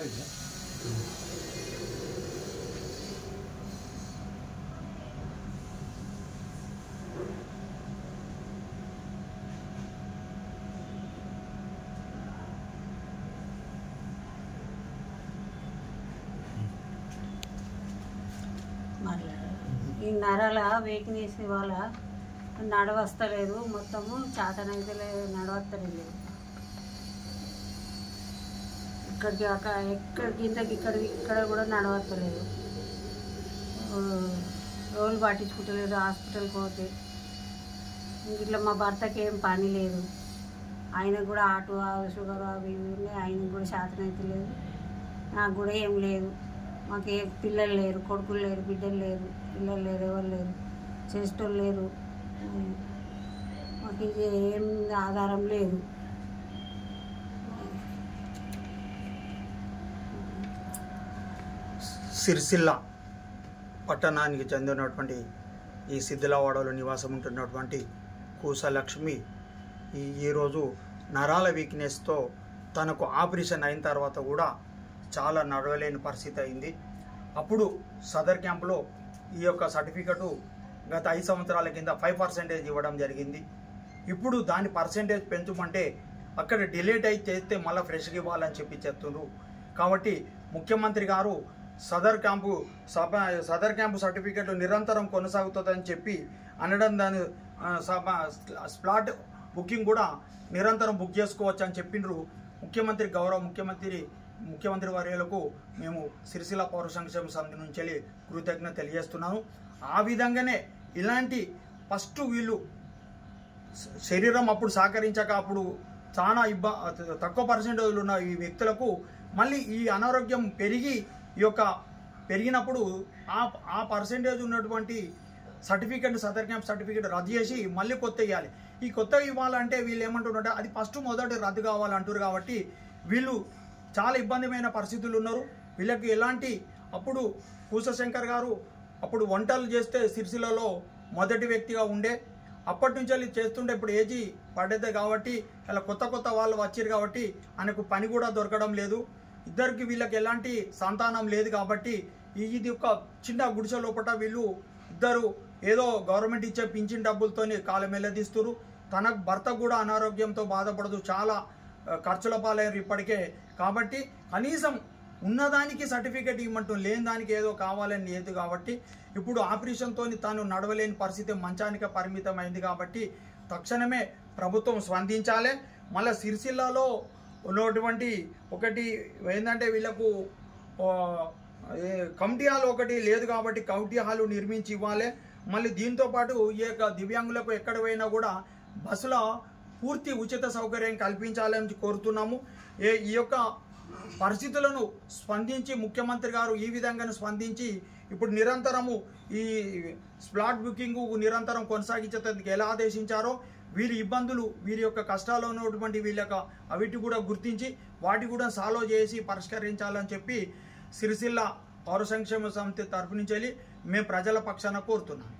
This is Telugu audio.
ఈ నరాల వీక్నెస్ వల్ల నడవస్తలేదు, మొత్తము చేతనైతే నడవస్తలేదు. ఇక్కడికి ఎక్కడికి ఇంతకి ఇక్కడ కూడా నడవస్తలేదు. రోజులు పట్టించుకుంటలేదు. హాస్పిటల్కి పోతే ఇట్లా మా భర్తకి ఏం పని లేదు. ఆయనకు కూడా ఆటో షుగర్ అవి ఉన్నాయి. ఆయనకు కూడా చేతనైతే లేదు. నాకు కూడా ఏం లేదు. మాకు ఏ పిల్లలు లేరు, కొడుకులు లేరు, బిడ్డలు లేరు, పిల్లలు లేరు, ఎవరు లేరు, చేసేటోళ్ళు లేరు. మాకు ఇది ఏం ఆధారం లేదు. సిరిసిల్ల పట్టణానికి చెందినటువంటి ఈ సిద్ధిలవాడలో నివాసం ఉంటున్నటువంటి కూసలక్ష్మి ఈరోజు నరాల వీక్నెస్తో తనకు ఆపరేషన్ అయిన తర్వాత కూడా చాలా నడవలేని పరిస్థితి అయింది. అప్పుడు సదర్ క్యాంపులో ఈ యొక్క సర్టిఫికెటు గత 5 సంవత్సరాల కింద 5% ఇవ్వడం జరిగింది. ఇప్పుడు దాని పర్సెంటేజ్ పెంచమంటే అక్కడ డిలేట్ అయి చేస్తే మళ్ళీ ఫ్రెష్గా ఇవ్వాలని చెప్పి చెప్తున్నారు. కాబట్టి ముఖ్యమంత్రి గారు సదర్ క్యాంపు సర్టిఫికెట్ నిరంతరం కొనసాగుతుందని చెప్పి అనడం, దాని స్లాట్ బుకింగ్ కూడా నిరంతరం బుక్ చేసుకోవచ్చు అని చెప్పిండ్రు. గౌరవ ముఖ్యమంత్రి వర్యులకు మేము సిరిసిల్ల పౌర సంక్షేమ సమితి నుంచి కృతజ్ఞత తెలియజేస్తున్నాను. ఆ విధంగానే ఇలాంటి ఫస్ట్ వీళ్ళు శరీరం అప్పుడు సహకరించక అప్పుడు చాలా తక్కువ పర్సెంటేజ్లు ఉన్న ఈ వ్యక్తులకు మళ్ళీ ఈ అనారోగ్యం పెరిగినప్పుడు ఆ పర్సెంటేజ్ ఉన్నటువంటి సర్టిఫికెట్ సదర్ క్యాంప్ సర్టిఫికెట్ రద్దు చేసి మళ్ళీ కొత్త ఇవ్వాలి. ఈ కొత్త ఇవ్వాలంటే వీళ్ళు ఏమంటున్నారంటే అది మొదటి రద్దు కావాలంటారు. కాబట్టి వీళ్ళు చాలా ఇబ్బందిమైన పరిస్థితులు ఉన్నారు. వీళ్ళకి ఎలాంటి అప్పుడు కూసశంకర్ గారు అప్పుడు వంటలు చేస్తే సిరిసిల్లలో మొదటి వ్యక్తిగా ఉండే, అప్పటి నుంచి వెళ్ళి చేస్తుంటే ఇప్పుడు ఏజీ పడ్డదే కాబట్టి ఇలా కొత్త వాళ్ళు వచ్చారు కాబట్టి ఆయనకు పని కూడా దొరకడం లేదు. ఇద్దరికి వీళ్ళకి ఎలాంటి సంతానం లేదు కాబట్టి ఇది ఒక చిన్న గుడిసె లోపల వీళ్ళు ఇద్దరు ఏదో గవర్నమెంట్ ఇచ్చే పింఛన్ డబ్బులతోని కాలం వెళ్ళదీస్తున్నారు. తన భర్త కూడా అనారోగ్యంతో బాధపడదు, చాలా ఖర్చుల పాలయ్యారు ఇప్పటికే. కాబట్టి కనీసం ఉన్నదానికి సర్టిఫికేట్ ఇవ్వమంటూ లేని దానికి ఏదో కావాలని లేదు. కాబట్టి ఇప్పుడు ఆపరేషన్తో తాను నడవలేని పరిస్థితి మంచానికి పరిమితమైంది. కాబట్టి తక్షణమే ప్రభుత్వం స్పందించాలి. మళ్ళీ సిరిసిల్లలో ఉన్నటువంటి ఒకటి ఏంటంటే వీళ్ళకు కమిటీ హాల్ ఒకటి లేదు కాబట్టి కమిటీ హాల్ నిర్మించి ఇవ్వాలి. మళ్ళీ దీంతో పాటు ఈ యొక్క దివ్యాంగులకు ఎక్కడ పోయినా కూడా బస్సులో పూర్తి ఉచిత సౌకర్యం కల్పించాలని కోరుతున్నాము. ఈ యొక్క పరిస్థితులను స్పందించి ముఖ్యమంత్రి గారు ఈ విధంగానే స్పందించి ఇప్పుడు నిరంతరము ఈ స్లాట్ బుకింగ్ నిరంతరం కొనసాగించేందుకు ఎలా ఆదేశించారో వీరి ఇబ్బందులు, వీరి యొక్క కష్టాలు ఉన్నటువంటి వీళ్ళ అవిటి కూడా గుర్తించి వాటి కూడా సాల్వ్ చేసి పరిష్కరించాలని చెప్పి సిరిసిల్ల పౌర సంక్షేమ సమితి తరపు నుంచి మేము ప్రజల పక్షాన కోరుతున్నాం.